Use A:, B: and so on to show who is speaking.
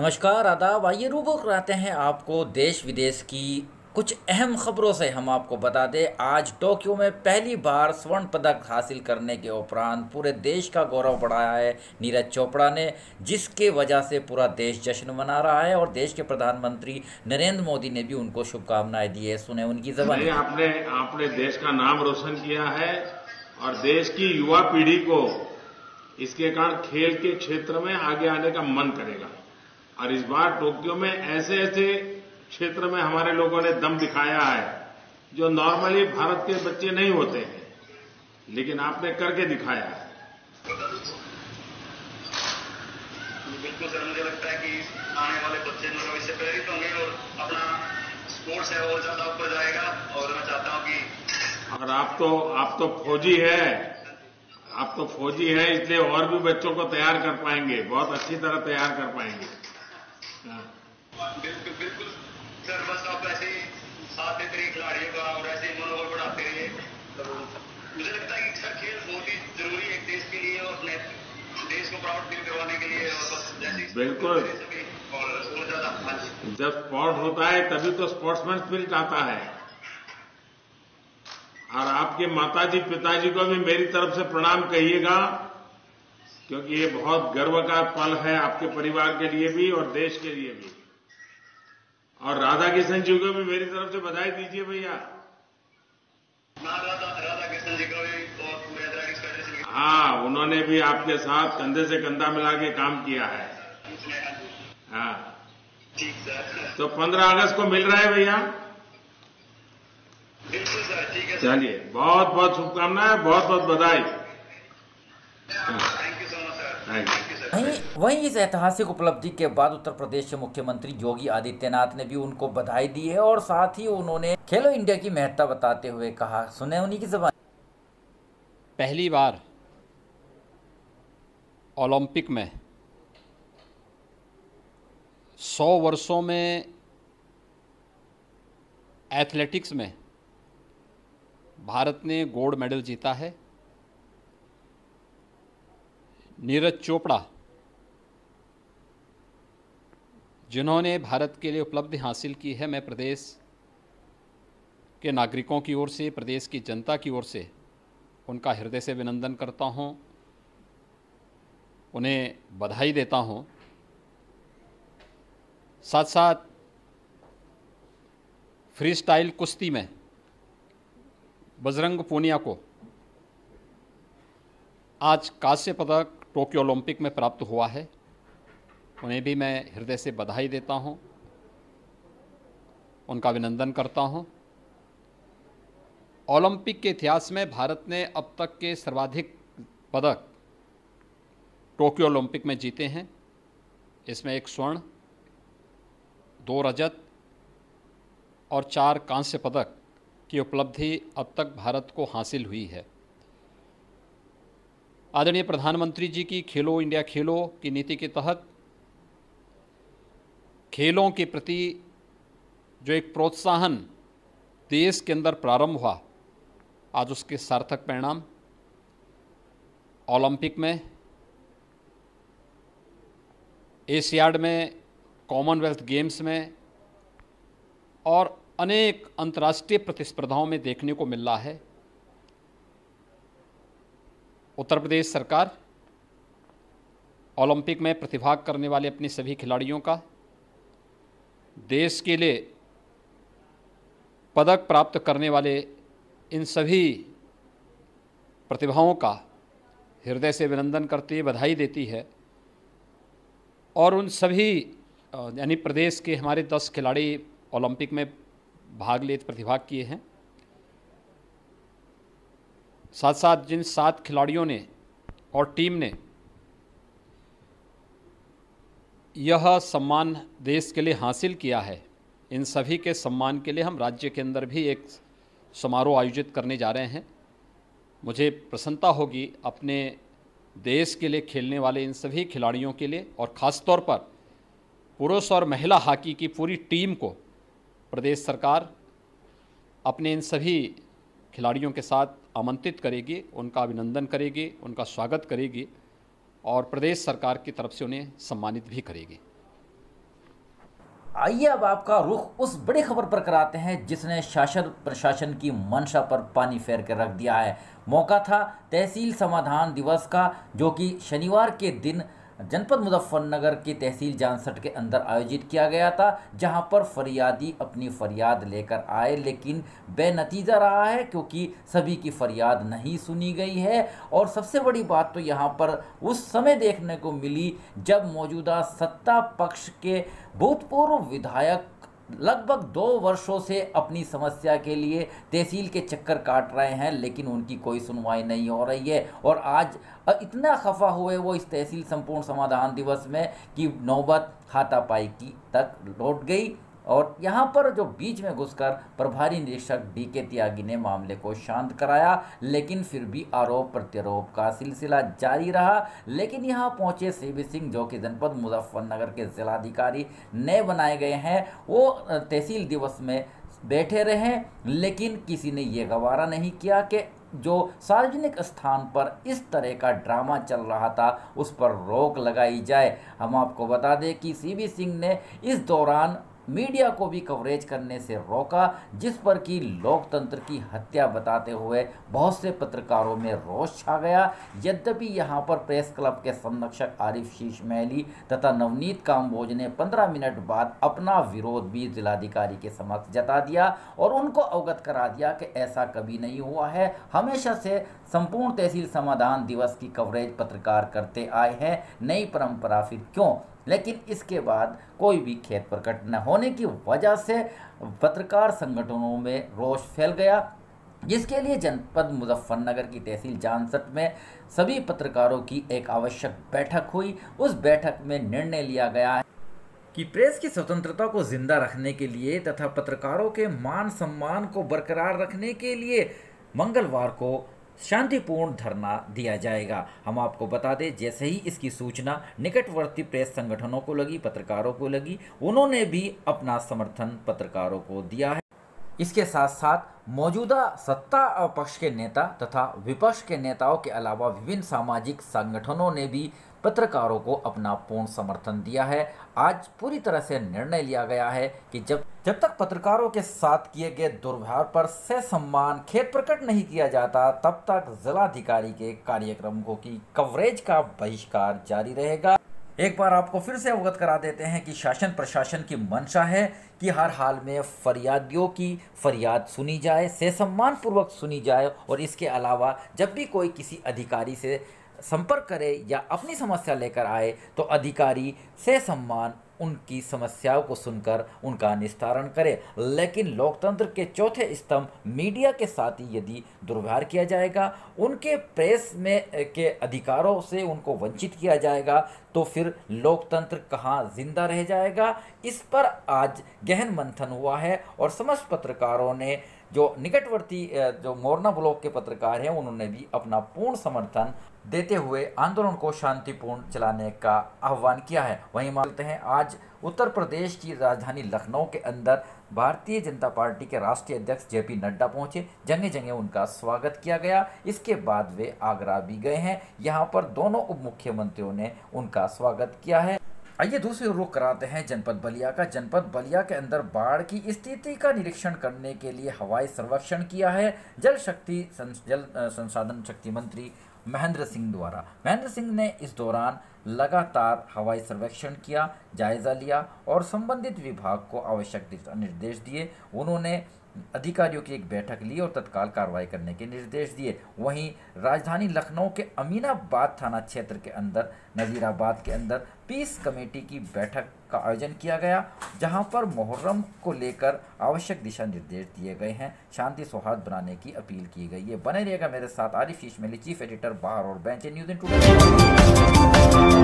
A: नमस्कार, आदाब। आइए रूबरू कराते हैं आपको देश विदेश की कुछ अहम खबरों से। हम आपको बता दें, आज टोक्यो में पहली बार स्वर्ण पदक हासिल करने के उपरांत पूरे देश का गौरव बढ़ाया है नीरज चोपड़ा ने, जिसके वजह से पूरा देश जश्न मना रहा है और देश के प्रधानमंत्री नरेंद्र मोदी ने भी उनको शुभकामनाएं दी है। सुने उनकी
B: नहीं,
A: जबानी।
B: आपने आपने देश का नाम रोशन किया है और देश की युवा पीढ़ी को इसके कारण खेल के क्षेत्र में आगे आने का मन करेगा। और इस बार टोक्यो में ऐसे ऐसे क्षेत्र में हमारे लोगों ने दम दिखाया है जो नॉर्मली भारत के बच्चे नहीं होते हैं, लेकिन आपने करके दिखाया है।
C: बिल्कुल सर, मुझे लगता है कि आने वाले बच्चे लोग इससे प्रेरित होंगे और अपना स्पोर्ट्स है और ज्यादा ऊपर जाएगा। और मैं चाहता हूं कि
B: और आप तो फौजी है, आप तो फौजी है, इसलिए और भी बच्चों को तैयार कर पाएंगे, बहुत अच्छी तरह तैयार कर पाएंगे।
C: बिल्कुल बिल्कुल सर, बस आप ऐसे ही साथ देते रहिए खिलाड़ियों का और ऐसे ही मनोबल बढ़ाते रहिए। तो मुझे लगता है कि सर खेल बहुत ही जरूरी है एक देश के लिए और अपने देश को प्राउड फील करवाने के लिए। और बस जैसे
B: बिल्कुल,
C: और बहुत ज्यादा
B: जब स्पोर्ट होता है तभी तो स्पोर्ट्समैन स्पिरिट आता है। और आपके माताजी पिताजी को भी मेरी तरफ से प्रणाम कहिएगा, क्योंकि ये बहुत गर्व का पल है आपके परिवार के लिए भी और देश के लिए भी। और राधा किशन जी को भी मेरी तरफ से बधाई दीजिए भैया।
C: राधा कृष्ण जी को भी और पूरे एथलेटिक्स फेडरेशन के
B: हाँ, उन्होंने भी आपके साथ कंधे से कंधा मिला के काम किया है। हाँ,
C: ठीक सर।
B: तो 15 अगस्त को मिल रहा है भैया।
C: बिल्कुल सर, ठीक है।
B: चलिए, बहुत बहुत शुभकामनाएं, बहुत बहुत बधाई।
C: Thank you so much sir.
B: Thank you.
A: वहीं इस ऐतिहासिक उपलब्धि के बाद उत्तर प्रदेश के मुख्यमंत्री योगी आदित्यनाथ ने भी उनको बधाई दी है और साथ ही उन्होंने खेलो इंडिया की महत्ता बताते हुए कहा। सुने उन्हीं की जबान।
D: पहली बार ओलंपिक में 100 वर्षों में एथलेटिक्स में भारत ने गोल्ड मेडल जीता है। नीरज चोपड़ा, जिन्होंने भारत के लिए उपलब्धि हासिल की है, मैं प्रदेश के नागरिकों की ओर से, प्रदेश की जनता की ओर से उनका हृदय से अभिनंदन करता हूं, उन्हें बधाई देता हूं। साथ साथ फ्री स्टाइल कुश्ती में बजरंग पूनिया को आज कांस्य पदक टोक्यो ओलंपिक में प्राप्त हुआ है, उन्हें भी मैं हृदय से बधाई देता हूं, उनका अभिनंदन करता हूं। ओलंपिक के इतिहास में भारत ने अब तक के सर्वाधिक पदक टोक्यो ओलंपिक में जीते हैं। इसमें 1 स्वर्ण, 2 रजत और 4 कांस्य पदक की उपलब्धि अब तक भारत को हासिल हुई है। आदरणीय प्रधानमंत्री जी की खेलो इंडिया खेलो की नीति के तहत खेलों के प्रति जो एक प्रोत्साहन देश के अंदर प्रारंभ हुआ, आज उसके सार्थक परिणाम ओलंपिक में, एशियाड में, कॉमनवेल्थ गेम्स में और अनेक अंतर्राष्ट्रीय प्रतिस्पर्धाओं में देखने को मिल रहा है। उत्तर प्रदेश सरकार ओलंपिक में प्रतिभाग करने वाले अपने सभी खिलाड़ियों का, देश के लिए पदक प्राप्त करने वाले इन सभी प्रतिभाओं का हृदय से अभिनंदन करती है, बधाई देती है। और उन सभी यानी प्रदेश के हमारे 10 खिलाड़ी ओलंपिक में भाग ले प्रतिभाग किए हैं। साथ साथ जिन 7 खिलाड़ियों ने और टीम ने यह सम्मान देश के लिए हासिल किया है, इन सभी के सम्मान के लिए हम राज्य के अंदर भी एक समारोह आयोजित करने जा रहे हैं। मुझे प्रसन्नता होगी अपने देश के लिए खेलने वाले इन सभी खिलाड़ियों के लिए, और ख़ास तौर पर पुरुष और महिला हॉकी की पूरी टीम को प्रदेश सरकार अपने इन सभी खिलाड़ियों के साथ आमंत्रित करेगी, उनका अभिनंदन करेगी, उनका स्वागत करेगी और प्रदेश सरकार की तरफ से उन्हें सम्मानित भी करेगी।
A: आइए अब आपका रुख उस बड़ी खबर पर कराते हैं जिसने शासन प्रशासन की मंशा पर पानी फेर कर रख दिया है। मौका था तहसील समाधान दिवस का, जो कि शनिवार के दिन जनपद मुजफ्फरनगर की तहसील जानसठ के अंदर आयोजित किया गया था, जहां पर फरियादी अपनी फरियाद लेकर आए, लेकिन बेनतीजा रहा है क्योंकि सभी की फरियाद नहीं सुनी गई है। और सबसे बड़ी बात तो यहां पर उस समय देखने को मिली जब मौजूदा सत्ता पक्ष के भूतपूर्व विधायक लगभग 2 वर्षों से अपनी समस्या के लिए तहसील के चक्कर काट रहे हैं, लेकिन उनकी कोई सुनवाई नहीं हो रही है। और आज इतना खफा हुए वो इस तहसील संपूर्ण समाधान दिवस में कि नौबत हाथापाई की तक लौट गई। और यहाँ पर जो बीच में घुसकर प्रभारी निरीक्षक डीके त्यागी ने मामले को शांत कराया, लेकिन फिर भी आरोप प्रत्यारोप का सिलसिला जारी रहा। लेकिन यहाँ पहुँचे सीबी सिंह, जो कि जनपद मुजफ्फरनगर के जिलाधिकारी नए बनाए गए हैं, वो तहसील दिवस में बैठे रहे, लेकिन किसी ने ये गवारा नहीं किया कि जो सार्वजनिक स्थान पर इस तरह का ड्रामा चल रहा था उस पर रोक लगाई जाए। हम आपको बता दें कि सीबी सिंह ने इस दौरान मीडिया को भी कवरेज करने से रोका, जिस पर कि लोकतंत्र की हत्या बताते हुए बहुत से पत्रकारों में रोष छा गया। यद्यपि यहां पर प्रेस क्लब के संरक्षक आरिफ शीश महली तथा नवनीत काम्बोज ने 15 मिनट बाद अपना विरोध भी जिलाधिकारी के समक्ष जता दिया और उनको अवगत करा दिया कि ऐसा कभी नहीं हुआ है। हमेशा से संपूर्ण तहसील समाधान दिवस की कवरेज पत्रकार करते आए हैं, नई परंपरा फिर क्यों। लेकिन इसके बाद कोई भी खेद प्रकट न होने की वजह से पत्रकार संगठनों में रोष फैल गया, जिसके लिए जनपद मुजफ्फरनगर की तहसील जानसठ में सभी पत्रकारों की एक आवश्यक बैठक हुई। उस बैठक में निर्णय लिया गया कि प्रेस की स्वतंत्रता को जिंदा रखने के लिए तथा पत्रकारों के मान सम्मान को बरकरार रखने के लिए मंगलवार को शांतिपूर्ण धरना दिया जाएगा। हम आपको बता दें, जैसे ही इसकी सूचना निकटवर्ती प्रेस संगठनों को लगी, पत्रकारों को लगी, उन्होंने भी अपना समर्थन पत्रकारों को दिया है। इसके साथ साथ मौजूदा सत्ता पक्ष के नेता तथा विपक्ष के नेताओं के अलावा विभिन्न सामाजिक संगठनों ने भी पत्रकारों को अपना पूर्ण समर्थन दिया है। आज पूरी तरह से निर्णय लिया गया है कि जब तक पत्रकारों के साथ किए गए दुर्व्यवहार पर ससम्मान खेद प्रकट नहीं किया जाता, तब तक जिलाधिकारी के कार्यक्रमों की कवरेज का बहिष्कार जारी रहेगा। एक बार आपको फिर से अवगत करा देते हैं कि शासन प्रशासन की मंशा है कि हर हाल में फरियादियों की फरियाद सुनी जाए, ससम्मान पूर्वक सुनी जाए। और इसके अलावा जब भी कोई किसी अधिकारी से संपर्क करे या अपनी समस्या लेकर आए तो अधिकारी से सम्मान उनकी समस्याओं को सुनकर उनका निस्तारण करे। लेकिन लोकतंत्र के चौथे स्तंभ मीडिया के साथ ही यदि दुर्व्यवहार किया जाएगा, उनके प्रेस में के अधिकारों से उनको वंचित किया जाएगा, तो फिर लोकतंत्र कहाँ जिंदा रह जाएगा। इस पर आज गहन मंथन हुआ है और समस्त पत्रकारों ने, जो निकटवर्ती जो मोरना ब्लॉक के पत्रकार हैं, उन्होंने भी अपना पूर्ण समर्थन देते हुए आंदोलन को शांतिपूर्ण चलाने का आह्वान किया है। वहीं मानते हैं आज उत्तर प्रदेश की राजधानी लखनऊ के अंदर भारतीय जनता पार्टी के राष्ट्रीय अध्यक्ष जेपी नड्डा पहुंचे, जगह जगह उनका स्वागत किया गया। इसके बाद वे आगरा भी गए हैं, यहाँ पर दोनों उप मुख्यमंत्रियों ने उनका स्वागत किया है। आइए दूसरी रुख कराते हैं जनपद बलिया का। जनपद बलिया के अंदर बाढ़ की स्थिति का निरीक्षण करने के लिए हवाई सर्वेक्षण किया है जल संसाधन शक्ति मंत्री महेंद्र सिंह द्वारा। महेंद्र सिंह ने इस दौरान लगातार हवाई सर्वेक्षण किया, जायजा लिया और संबंधित विभाग को आवश्यक दिशा निर्देश दिए। उन्होंने अधिकारियों की एक बैठक ली और तत्काल कार्रवाई करने के निर्देश दिए। वहीं राजधानी लखनऊ के अमीनाबाद थाना क्षेत्र के अंदर नजीराबाद के अंदर पीस कमेटी की बैठक का आयोजन किया गया, जहां पर मुहर्रम को लेकर आवश्यक दिशा निर्देश दिए गए हैं, शांति सौहार्द बनाने की अपील की गई है। बने रहिएगा मेरे साथ। आरिफ शीश महली, चीफ एडिटर, बाहर और बेंच न्यूज़ इन टुडे।